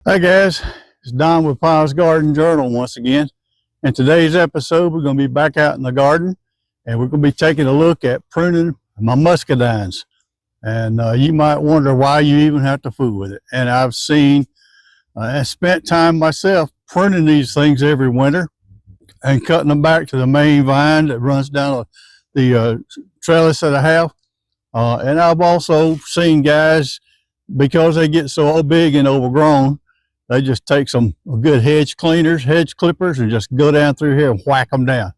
Hi guys, it's Don with Pi's Garden Journal once again. In today's episode, we're going to be back out in the garden and we're going to be taking a look at pruning my muscadines. And you might wonder why you even have to fool with it. And I've seen and spent time myself pruning these things every winter and cutting them back to the main vine that runs down the trellis that I have. And I've also seen guys, because they get so big and overgrown, they just take some good hedge cleaners, hedge clippers, and just go down through here and whack them down.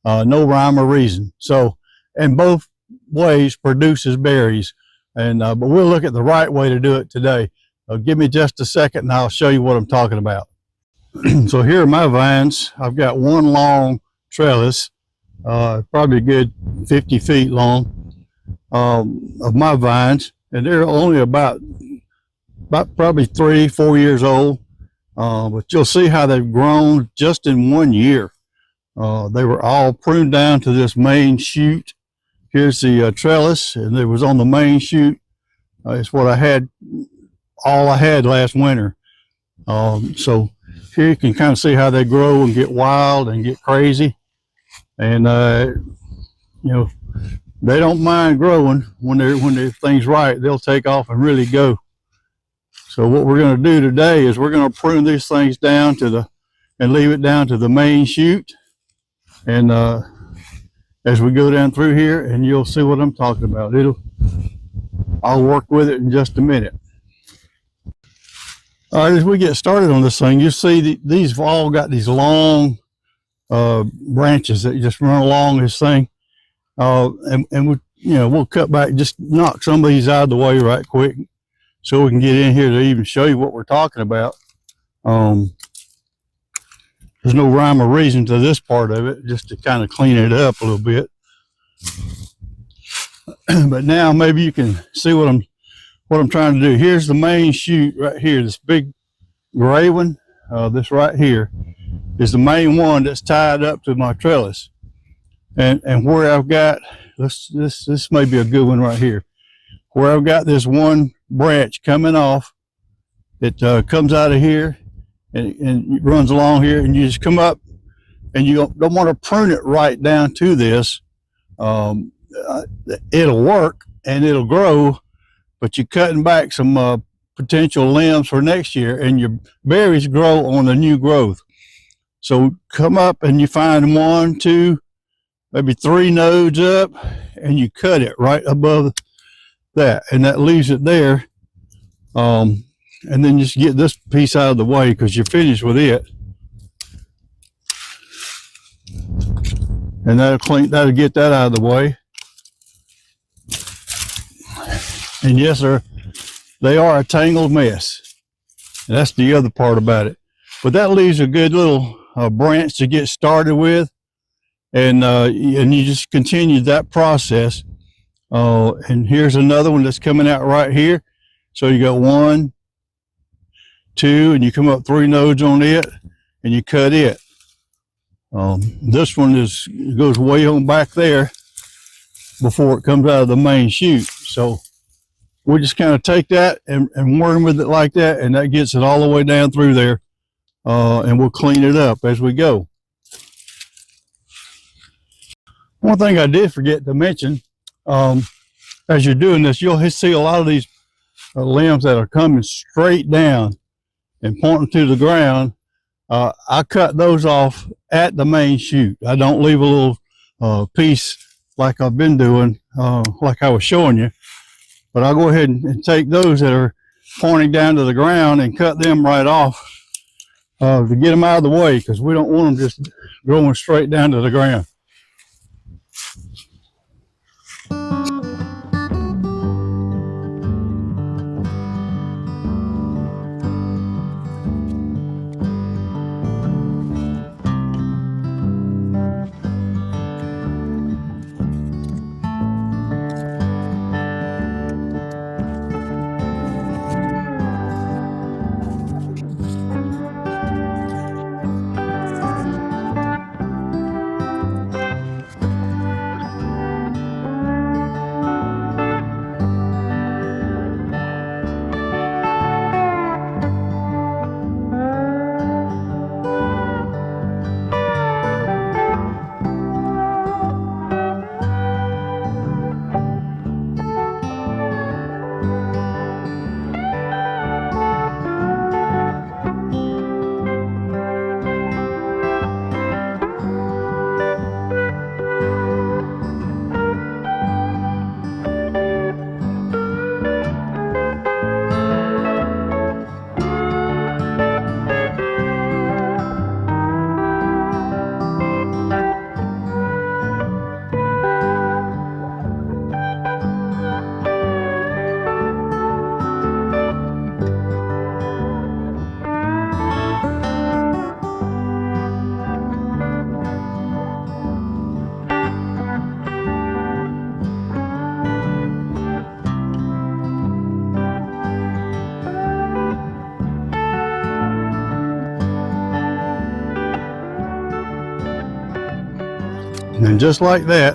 No rhyme or reason. So, and both ways produces berries. And but we'll look at the right way to do it today. Give me just a second and I'll show you what I'm talking about. So here are my vines. I've got one long trellis, probably a good 50 feet long, of my vines. And they're only about probably 3-4 years old, but you'll see how they've grown just in 1 year. They were all pruned down to this main shoot. Here's the trellis, and it was on the main shoot. It's what I had, all I had last winter. So here you can kind of see how they grow and get wild and get crazy. And you know, they don't mind growing when their thing's right. They'll take off and really go. So what we're going to do today is we're going to prune these things down to and leave it down to the main shoot. And as we go down through here, and you'll see what I'm talking about. I'll work with it in just a minute. All right, as we get started on this thing, you see these have all got these long branches that just run along this thing. And we'll cut back, just knock some of these out of the way right quick, so we can get in here to even show you what we're talking about. There's no rhyme or reason to this part of it, just to kind of clean it up a little bit. But now maybe you can see what I'm trying to do. Here's the main shoot right here, this big gray one. This right here is the main one that's tied up to my trellis. And where I've got, this may be a good one right here, where I've got this one branch coming off. It comes out of here and runs along here, and you just come up, and you don't want to prune it right down to this. It'll work and it'll grow, but you're cutting back some potential limbs for next year, and your berries grow on the new growth. So come up and you find 1, 2, maybe 3 nodes up, and you cut it right above that, and that leaves it there. And then just get this piece out of the way because you're finished with it. And that'll get that out of the way. And yes, sir, they are a tangled mess. And that's the other part about it. But that leaves a good little branch to get started with. And you just continue that process. And here's another one that's coming out right here. So you got 1, 2, and you come up 3 nodes on it, and you cut it. This one goes way on back there before it comes out of the main shoot. So we just kind of take that and worm with it like that, and that gets it all the way down through there. And we'll clean it up as we go. One thing I did forget to mention, as you're doing this, you'll see a lot of these limbs that are coming straight down and pointing to the ground. I cut those off at the main shoot. I don't leave a little piece like I've been doing, like I was showing you, but I'll go ahead and take those that are pointing down to the ground and cut them right off to get them out of the way, because we don't want them just growing straight down to the ground. And just like that,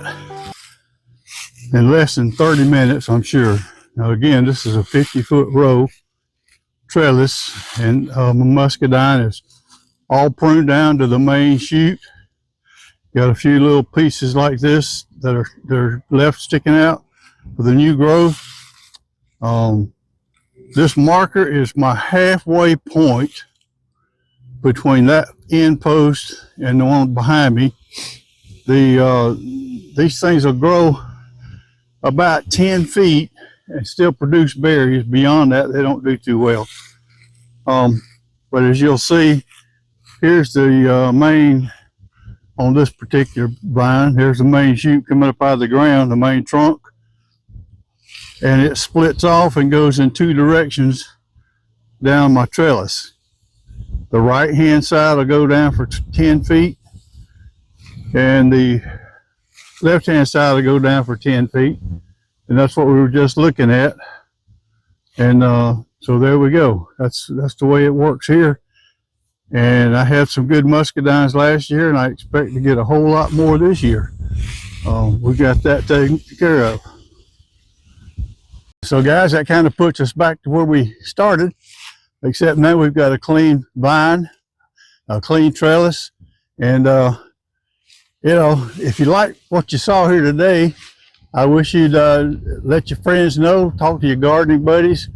in less than 30 minutes, I'm sure. Now again, this is a 50-foot row trellis, and my muscadine is all pruned down to the main shoot. Got a few little pieces like this that are left sticking out for the new growth. This marker is my halfway point between that end post and the one behind me. These things will grow about 10 feet and still produce berries. Beyond that, they don't do too well. But as you'll see, here's the main, on this particular vine, here's the main shoot coming up out of the ground, the main trunk. And it splits off and goes in two directions down my trellis. The right hand side will go down for 10 feet, and the left hand side will go down for 10 feet. And that's what we were just looking at. And so there we go. That's the way it works here. And I had some good muscadines last year, and I expect to get a whole lot more this year. We got that taken care of. So guys, that kind of puts us back to where we started, except now we've got a clean vine, a clean trellis. And you know, if you like what you saw here today, I wish you'd let your friends know, talk to your gardening buddies,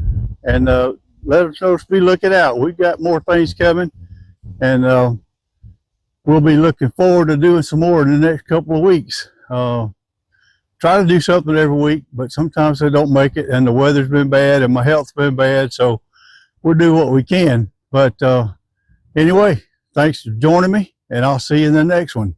and let us know to be looking out. We've got more things coming, and we'll be looking forward to doing some more in the next couple of weeks. Try to do something every week, but sometimes I don't make it, and the weather's been bad and my health's been bad, so we'll do what we can. But anyway, thanks for joining me, and I'll see you in the next one.